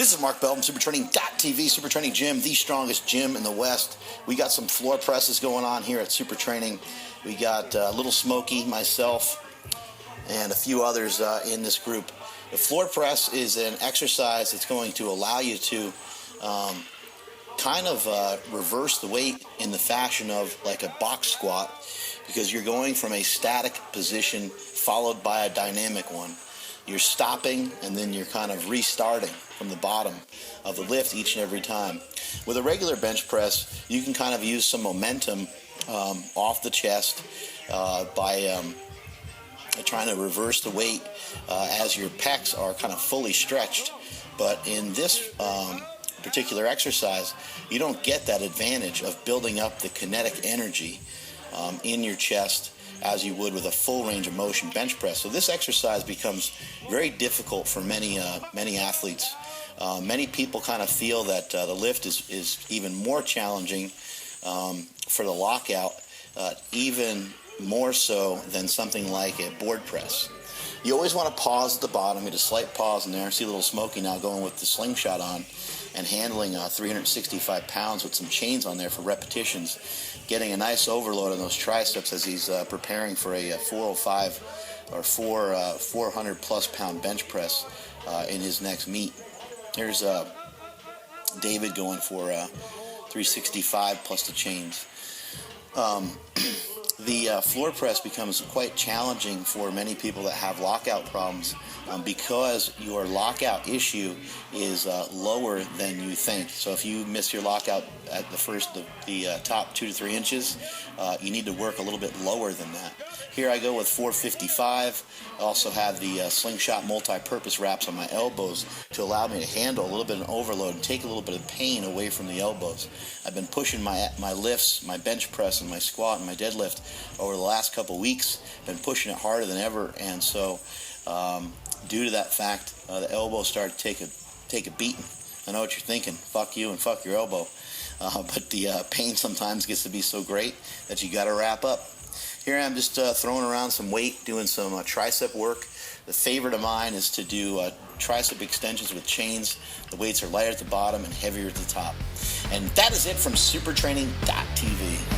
This is Mark Bell from SuperTraining.tv, Super Training Gym, the strongest gym in the West. We got some floor presses going on here at Super Training. We got Lil Smokey, myself, and a few others in this group. The floor press is an exercise that's going to allow you to reverse the weight in the fashion of like a box squat, because you're going from a static position followed by a dynamic one. You're stopping and then you're kind of restarting from the bottom of the lift each and every time. With a regular bench press, you can kind of use some momentum off the chest by trying to reverse the weight as your pecs are kind of fully stretched. But in this particular exercise, you don't get that advantage of building up the kinetic energy in your chest as you would with a full range of motion bench press. So this exercise becomes very difficult for many athletes. Many people kind of feel that the lift is even more challenging for the lockout, even more so than something like a board press. You always want to pause at the bottom, get a slight pause in there. See Lil Smokey now going with the Sling Shot on and handling 365 pounds with some chains on there for repetitions, getting a nice overload on those triceps as he's preparing for a 405 or 400 plus pound bench press in his next meet. Here's David going for 365 plus the chains. The floor press becomes quite challenging for many people that have lockout problems because your lockout issue is lower than you think. So if you miss your lockout at the top 2 to 3 inches, you need to work a little bit lower than that. Here I go with 455. I also have the Sling Shot multi-purpose wraps on my elbows to allow me to handle a little bit of overload and take a little bit of pain away from the elbows. I've been pushing my lifts, my bench press and my squat and my deadlift over the last couple weeks. Been pushing it harder than ever, and so due to that fact, the elbows start to take a beating. I know what you're thinking, fuck you and fuck your elbow, but the pain sometimes gets to be so great that you got to wrap up. Here I'm just throwing around some weight, doing some tricep work. The favorite of mine is to do tricep extensions with chains. The weights are lighter at the bottom and heavier at the top. And that is it from SuperTraining.tv.